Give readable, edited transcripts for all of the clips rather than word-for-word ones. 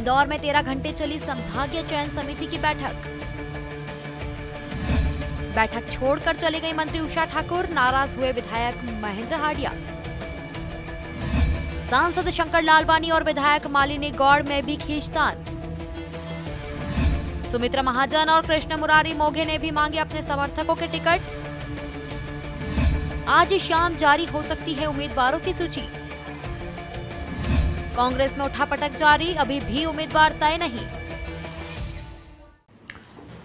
इंदौर में 13 घंटे चली संभागीय चयन समिति की बैठक छोड़कर चली गई मंत्री उषा ठाकुर, नाराज हुए विधायक महेंद्र हाडिया। सांसद शंकर लालवानी और विधायक मालिनी गौड़ में भी खींचतान। सुमित्रा महाजन और कृष्ण मुरारी मोघे ने भी मांगे अपने समर्थकों के टिकट। आज शाम जारी हो सकती है उम्मीदवारों की सूची। कांग्रेस में उठापटक जारी, अभी भी उम्मीदवार तय नहीं।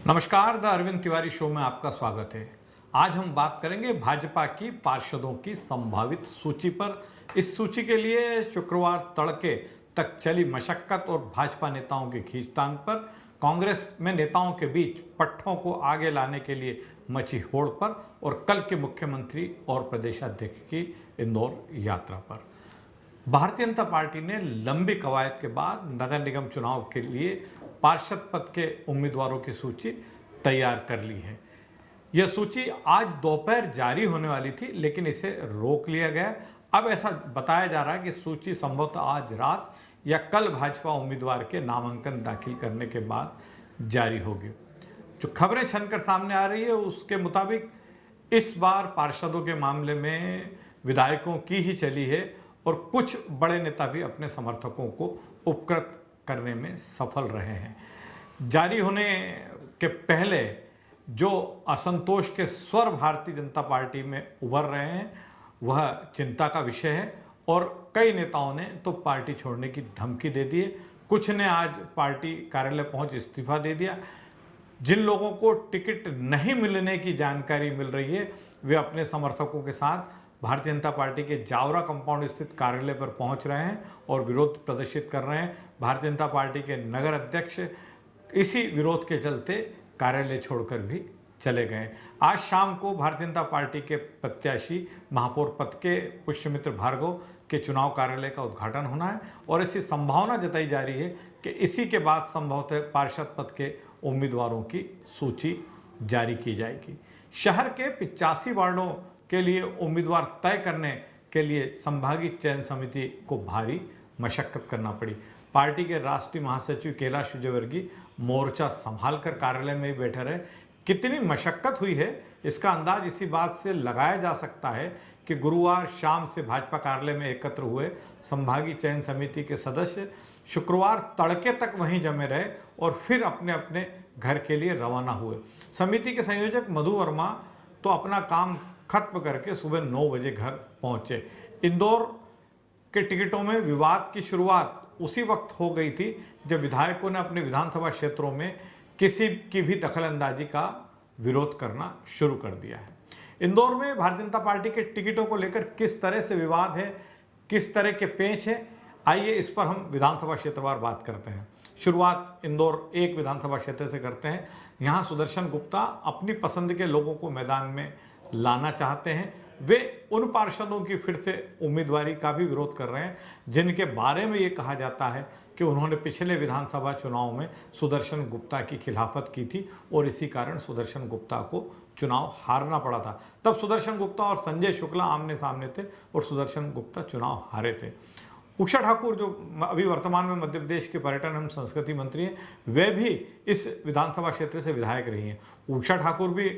नमस्कार, द अरविंद तिवारी शो में आपका स्वागत है। आज हम बात करेंगे भाजपा की पार्षदों की संभावित सूची पर। इस सूची के लिए शुक्रवार तड़के तक चली मशक्कत और भाजपा नेताओं की खींचतान पर, कांग्रेस में नेताओं के बीच पट्टों को आगे लाने के लिए मची होड़ पर और कल के मुख्यमंत्री और प्रदेशाध्यक्ष की इंदौर यात्रा पर। भारतीय जनता पार्टी ने लंबी कवायद के बाद नगर निगम चुनाव के लिए पार्षद पद के उम्मीदवारों की सूची तैयार कर ली है। यह सूची आज दोपहर जारी होने वाली थी, लेकिन इसे रोक लिया गया। अब ऐसा बताया जा रहा है कि सूची संभवतः आज रात या कल भाजपा उम्मीदवार के नामांकन दाखिल करने के बाद जारी होगी। जो खबरें छनकर सामने आ रही है उसके मुताबिक इस बार पार्षदों के मामले में विधायकों की ही चली है और कुछ बड़े नेता भी अपने समर्थकों को उपकृत करने में सफल रहे हैं। जारी होने के पहले जो असंतोष के स्वर भारतीय जनता पार्टी में उभर रहे हैं वह चिंता का विषय है और कई नेताओं ने तो पार्टी छोड़ने की धमकी दे दी है। कुछ ने आज पार्टी कार्यालय पहुंच इस्तीफा दे दिया। जिन लोगों को टिकट नहीं मिलने की जानकारी मिल रही है वे अपने समर्थकों के साथ भारतीय जनता पार्टी के जावरा कंपाउंड स्थित कार्यालय पर पहुंच रहे हैं और विरोध प्रदर्शित कर रहे हैं। भारतीय जनता पार्टी के नगर अध्यक्ष इसी विरोध के चलते कार्यालय छोड़कर भी चले गए। आज शाम को भारतीय जनता पार्टी के प्रत्याशी महापौर पद के पुष्यमित्र भार्गव के चुनाव कार्यालय का उद्घाटन होना है और ऐसी संभावना जताई जा रही है कि इसी के बाद संभवतः पार्षद पद के उम्मीदवारों की सूची जारी की जाएगी। शहर के 85 वार्डों के लिए उम्मीदवार तय करने के लिए संभागीय चयन समिति को भारी मशक्कत करना पड़ी। पार्टी के राष्ट्रीय महासचिव कैलाश विजयवर्गीय मोर्चा संभालकर कार्यालय में ही बैठे रहे। कितनी मशक्कत हुई है इसका अंदाज इसी बात से लगाया जा सकता है कि गुरुवार शाम से भाजपा कार्यालय में एकत्र हुए संभागीय चयन समिति के सदस्य शुक्रवार तड़के तक वहीं जमे रहे और फिर अपने अपने घर के लिए रवाना हुए। समिति के संयोजक मधु वर्मा तो अपना काम खत्म करके सुबह 9 बजे घर पहुंचे। इंदौर के टिकटों में विवाद की शुरुआत उसी वक्त हो गई थी जब विधायकों ने अपने विधानसभा क्षेत्रों में किसी की भी दखलंदाजी का विरोध करना शुरू कर दिया है। इंदौर में भारतीय जनता पार्टी के टिकटों को लेकर किस तरह से विवाद है, किस तरह के पेंच है, आइए इस पर हम विधानसभा क्षेत्रवार बात करते हैं। शुरुआत इंदौर 1 विधानसभा क्षेत्र से करते हैं। यहाँ सुदर्शन गुप्ता अपनी पसंद के लोगों को मैदान में लाना चाहते हैं। वे उन पार्षदों की फिर से उम्मीदवारी का भी विरोध कर रहे हैं जिनके बारे में ये कहा जाता है कि उन्होंने पिछले विधानसभा चुनाव में सुदर्शन गुप्ता की खिलाफत की थी और इसी कारण सुदर्शन गुप्ता को चुनाव हारना पड़ा था। तब सुदर्शन गुप्ता और संजय शुक्ला आमने सामने थे और सुदर्शन गुप्ता चुनाव हारे थे। उषा ठाकुर जो अभी वर्तमान में मध्य प्रदेश के पर्यटन एवं संस्कृति मंत्री हैं, वे भी इस विधानसभा क्षेत्र से विधायक रही हैं। उषा ठाकुर भी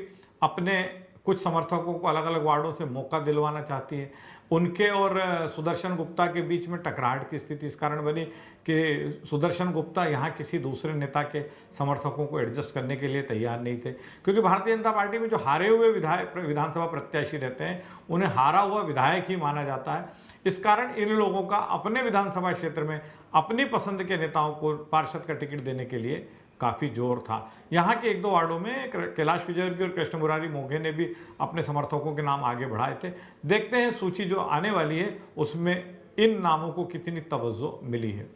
अपने कुछ समर्थकों को अलग अलग वार्डों से मौका दिलवाना चाहती है। उनके और सुदर्शन गुप्ता के बीच में टकराहट की स्थिति इस कारण बनी कि सुदर्शन गुप्ता यहाँ किसी दूसरे नेता के समर्थकों को एडजस्ट करने के लिए तैयार नहीं थे, क्योंकि भारतीय जनता पार्टी में जो हारे हुए विधानसभा प्रत्याशी रहते हैं उन्हें हारा हुआ विधायक ही माना जाता है। इस कारण इन लोगों का अपने विधानसभा क्षेत्र में अपनी पसंद के नेताओं को पार्षद का टिकट देने के लिए काफ़ी जोर था। यहाँ के 1-2 वार्डों में कैलाश विजयवर्गीय और कृष्ण मुरारी मोघे ने भी अपने समर्थकों के नाम आगे बढ़ाए थे। देखते हैं सूची जो आने वाली है उसमें इन नामों को कितनी तवज्जो मिली है।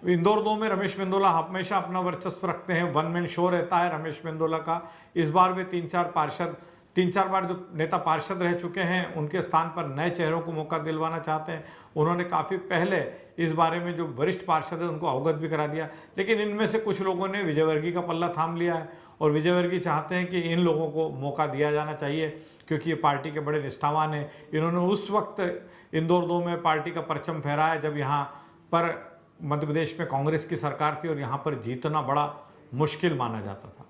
इंदौर 2 में रमेश मेंदोला हमेशा अपना वर्चस्व रखते हैं, वन मैन शो रहता है रमेश मेंदोला का। इस बार वे 3-4 बार जो नेता पार्षद रह चुके हैं उनके स्थान पर नए चेहरों को मौका दिलवाना चाहते हैं। उन्होंने काफ़ी पहले इस बारे में जो वरिष्ठ पार्षद है उनको अवगत भी करा दिया, लेकिन इनमें से कुछ लोगों ने विजयवर्गीय का पल्ला थाम लिया है और विजयवर्गीय चाहते हैं कि इन लोगों को मौका दिया जाना चाहिए क्योंकि ये पार्टी के बड़े निष्ठावान हैं। इन्होंने उस वक्त इंदौर 2 में पार्टी का परचम फहराया जब यहाँ पर मध्य प्रदेश में कांग्रेस की सरकार थी और यहाँ पर जीतना बड़ा मुश्किल माना जाता था।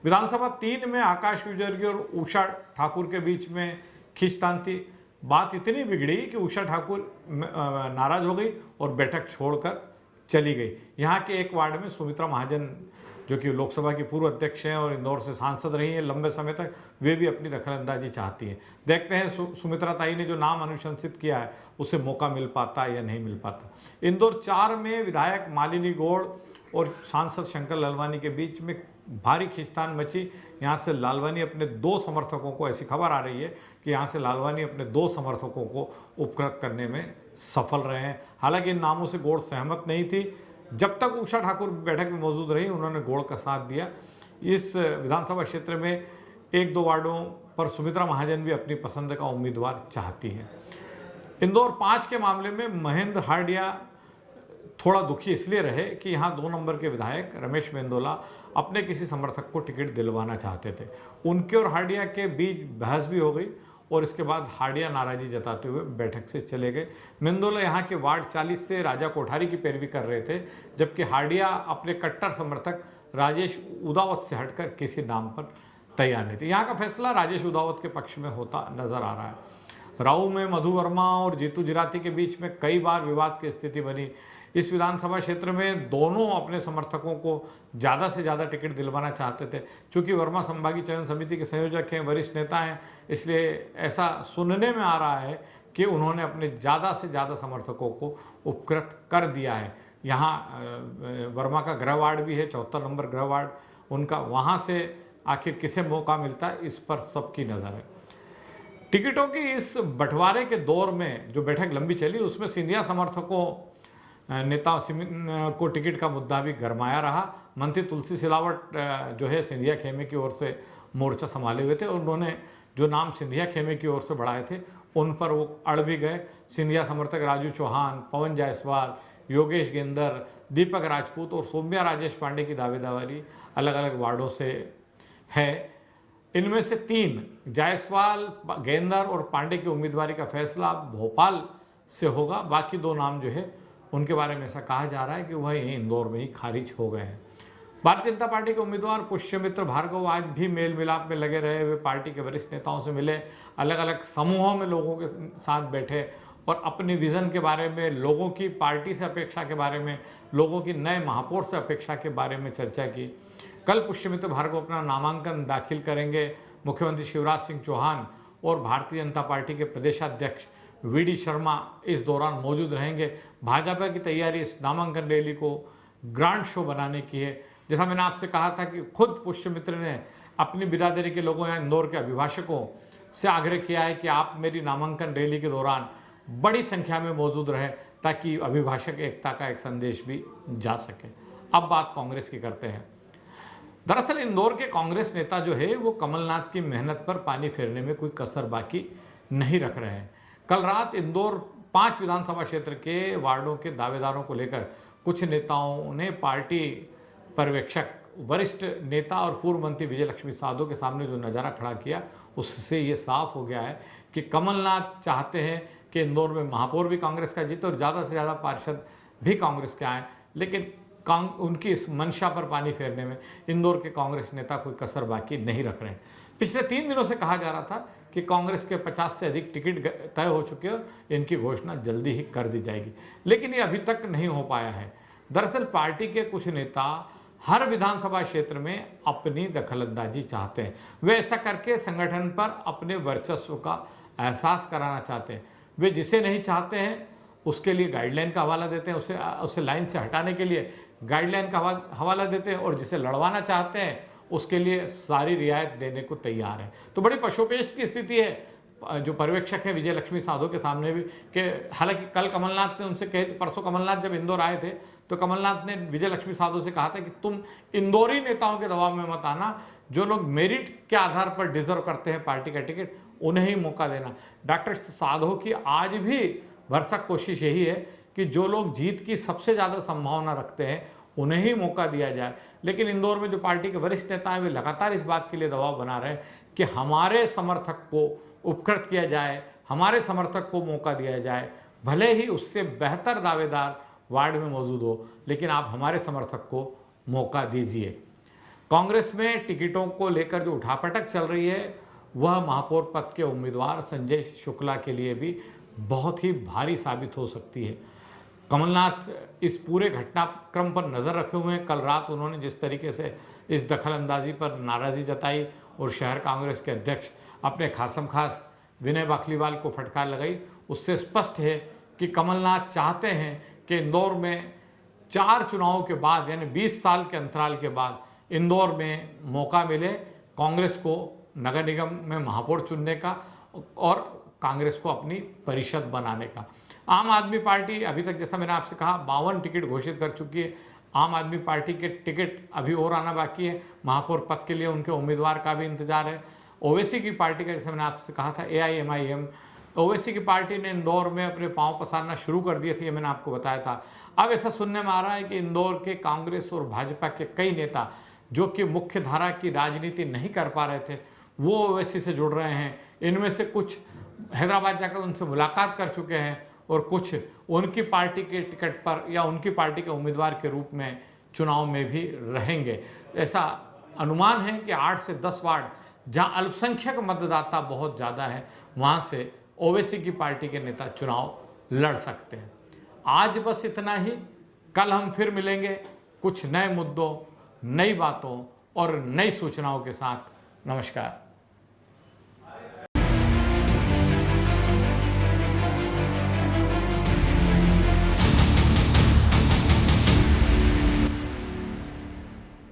विधानसभा 3 में आकाश विजयवर्गीय और उषा ठाकुर के बीच में खींचतान थी। बात इतनी बिगड़ी कि उषा ठाकुर नाराज हो गई और बैठक छोड़कर चली गई। यहाँ के एक वार्ड में सुमित्रा महाजन, जो कि लोकसभा की पूर्व अध्यक्ष हैं और इंदौर से सांसद रही हैं लंबे समय तक, वे भी अपनी दखलंदाजी चाहती हैं। देखते हैं सुमित्रा ताई ने जो नाम अनुशंसित किया है उसे मौका मिल पाता है या नहीं मिल पाता। इंदौर 4 में विधायक मालिनी गौड़ और सांसद शंकर लालवानी के बीच में भारी खींचतान मची। यहाँ से लालवानी अपने 2 समर्थकों को, ऐसी खबर आ रही है कि यहाँ से लालवानी अपने 2 समर्थकों को उपकृत करने में सफल रहे हैं। हालांकि इन नामों से गौड़ सहमत नहीं थी। जब तक उषा ठाकुर बैठक में मौजूद रही उन्होंने गौड़ का साथ दिया। इस विधानसभा क्षेत्र में 1-2 वार्डों पर सुमित्रा महाजन भी अपनी पसंद का उम्मीदवार चाहती हैं। इंदौर 5 के मामले में महेंद्र हार्डिया थोड़ा दुखी इसलिए रहे कि यहाँ 2 नंबर के विधायक रमेश मेंदोला अपने किसी समर्थक को टिकट दिलवाना चाहते थे। उनके और हार्डिया के बीच बहस भी हो गई और इसके बाद हार्डिया नाराजी जताते हुए बैठक से चले गए। मेंदोला यहाँ के वार्ड 40 से राजा कोठारी की पैरवी कर रहे थे, जबकि हार्डिया अपने कट्टर समर्थक राजेश उदावत से हटकर किसी नाम पर तैयार नहीं थे। यहाँ का फैसला राजेश उदावत के पक्ष में होता नजर आ रहा है। राऊ में मधु वर्मा और जीतू जिराती के बीच में कई बार विवाद की स्थिति बनी। इस विधानसभा क्षेत्र में दोनों अपने समर्थकों को ज़्यादा से ज़्यादा टिकट दिलवाना चाहते थे। चूँकि वर्मा संभागीय चयन समिति के संयोजक हैं, वरिष्ठ नेता हैं, इसलिए ऐसा सुनने में आ रहा है कि उन्होंने अपने ज़्यादा से ज़्यादा समर्थकों को उपकृत कर दिया है। यहाँ वर्मा का गृह वार्ड भी है, 74 नंबर गृह वार्ड उनका, वहाँ से आखिर किसे मौका मिलता है इस पर सबकी नज़र है। टिकटों की इस बंटवारे के दौर में जो बैठक लंबी चली उसमें सिंधिया समर्थकों नेता को टिकट का मुद्दा भी गरमाया रहा। मंत्री तुलसी सिलावट जो है सिंधिया खेमे की ओर से मोर्चा संभाले हुए थे और उन्होंने जो नाम सिंधिया खेमे की ओर से बढ़ाए थे उन पर वो अड़ भी गए। सिंधिया समर्थक राजू चौहान, पवन जायसवाल, योगेश गेंदर, दीपक राजपूत और सौम्या राजेश पांडे की दावेदारी अलग अलग वार्डों से है। इनमें से 3 जायसवाल, गेंदर और पांडे की उम्मीदवारी का फैसला भोपाल से होगा। बाकी 2 नाम जो है उनके बारे में ऐसा कहा जा रहा है कि वह यहीं इंदौर में ही खारिज हो गए हैं। भारतीय जनता पार्टी के उम्मीदवार पुष्यमित्र भार्गव आज भी मेल मिलाप में लगे रहे। वे पार्टी के वरिष्ठ नेताओं से मिले, अलग अलग समूहों में लोगों के साथ बैठे और अपनी विजन के बारे में, लोगों की पार्टी से अपेक्षा के बारे में, लोगों की नए महापौर से अपेक्षा के बारे में चर्चा की। कल पुष्यमित्र भार्गव अपना नामांकन दाखिल करेंगे। मुख्यमंत्री शिवराज सिंह चौहान और भारतीय जनता पार्टी के प्रदेशाध्यक्ष वीडी शर्मा इस दौरान मौजूद रहेंगे। भाजपा की तैयारी इस नामांकन रैली को ग्रांड शो बनाने की है। जैसा मैंने आपसे कहा था कि खुद पुष्यमित्र ने अपनी बिरादरी के लोगों या इंदौर के अभिभाषकों से आग्रह किया है कि आप मेरी नामांकन रैली के दौरान बड़ी संख्या में मौजूद रहें ताकि अभिभाषक एकता का एक संदेश भी जा सके। अब बात कांग्रेस की करते हैं। दरअसल इंदौर के कांग्रेस नेता जो है वो कमलनाथ की मेहनत पर पानी फेरने में कोई कसर बाकी नहीं रख रहे हैं। कल रात इंदौर 5 विधानसभा क्षेत्र के वार्डों के दावेदारों को लेकर कुछ नेताओं ने पार्टी पर्यवेक्षक, वरिष्ठ नेता और पूर्व मंत्री विजय लक्ष्मी साधो के सामने जो नज़ारा खड़ा किया उससे ये साफ हो गया है कि कमलनाथ चाहते हैं कि इंदौर में महापौर भी कांग्रेस का जीते और ज़्यादा से ज़्यादा पार्षद भी कांग्रेस के आए, लेकिन उनकी इस मंशा पर पानी फेरने में इंदौर के कांग्रेस नेता कोई कसर बाकी नहीं रख रहे हैं। पिछले 3 दिनों से कहा जा रहा था कि कांग्रेस के 50 से अधिक टिकट तय हो चुके हैं, इनकी घोषणा जल्दी ही कर दी जाएगी, लेकिन ये अभी तक नहीं हो पाया है। दरअसल पार्टी के कुछ नेता हर विधानसभा क्षेत्र में अपनी दखलंदाजी चाहते हैं। वे ऐसा करके संगठन पर अपने वर्चस्व का एहसास कराना चाहते हैं। वे जिसे नहीं चाहते हैं उसके लिए गाइडलाइन का हवाला देते हैं, उसे लाइन से हटाने के लिए गाइडलाइन का हवाला देते हैं, और जिसे लड़वाना चाहते हैं उसके लिए सारी रियायत देने को तैयार है। तो बड़ी पशोपेष्ट की स्थिति है जो पर्यवेक्षक है विजय लक्ष्मी साधो के सामने भी, कि हालांकि कल कमलनाथ ने उनसे कहे, परसों कमलनाथ जब इंदौर आए थे तो कमलनाथ ने विजय लक्ष्मी साधो से कहा था कि तुम इंदौरी नेताओं के दबाव में मत आना, जो लोग मेरिट के आधार पर डिजर्व करते हैं पार्टी का टिकट उन्हें ही मौका देना। डॉक्टर साधो की आज भी भरसक कोशिश यही है कि जो लोग जीत की सबसे ज़्यादा संभावना रखते हैं उन्हें ही मौका दिया जाए, लेकिन इंदौर में जो पार्टी के वरिष्ठ नेता हैं वे लगातार इस बात के लिए दबाव बना रहे हैं कि हमारे समर्थक को उपकृत किया जाए, हमारे समर्थक को मौका दिया जाए, भले ही उससे बेहतर दावेदार वार्ड में मौजूद हो, लेकिन आप हमारे समर्थक को मौका दीजिए। कांग्रेस में टिकटों को लेकर जो उठापटक चल रही है वह महापौर पद के उम्मीदवार संजय शुक्ला के लिए भी बहुत ही भारी साबित हो सकती है। कमलनाथ इस पूरे घटनाक्रम पर नज़र रखे हुए हैं। कल रात उन्होंने जिस तरीके से इस दखलंदाजी पर नाराज़गी जताई और शहर कांग्रेस के अध्यक्ष अपने खासम खास विनय बाखलीवाल को फटकार लगाई, उससे स्पष्ट है कि कमलनाथ चाहते हैं कि इंदौर में 4 चुनावों के बाद यानी 20 साल के अंतराल के बाद इंदौर में मौका मिले कांग्रेस को नगर निगम में महापौर चुनने का और कांग्रेस को अपनी परिषद बनाने का। आम आदमी पार्टी अभी तक, जैसा मैंने आपसे कहा, 52 टिकट घोषित कर चुकी है। आम आदमी पार्टी के टिकट अभी और आना बाकी है। महापौर पद के लिए उनके उम्मीदवार का भी इंतजार है। ओवैसी की पार्टी का, जैसे मैंने आपसे कहा था, AIMIM, ओवैसी की पार्टी ने इंदौर में अपने पांव पसारना शुरू कर दिए थे, ये मैंने आपको बताया था। अब ऐसा सुनने में आ रहा है कि इंदौर के कांग्रेस और भाजपा के कई नेता जो कि मुख्य धारा की राजनीति नहीं कर पा रहे थे वो ओवैसी से जुड़ रहे हैं। इनमें से कुछ हैदराबाद जाकर उनसे मुलाकात कर चुके हैं और कुछ उनकी पार्टी के टिकट पर या उनकी पार्टी के उम्मीदवार के रूप में चुनाव में भी रहेंगे। ऐसा अनुमान है कि 8 से 10 वार्ड जहां अल्पसंख्यक मतदाता बहुत ज़्यादा है वहां से ओवैसी की पार्टी के नेता चुनाव लड़ सकते हैं। आज बस इतना ही। कल हम फिर मिलेंगे कुछ नए मुद्दों, नई बातों और नई सूचनाओं के साथ। नमस्कार।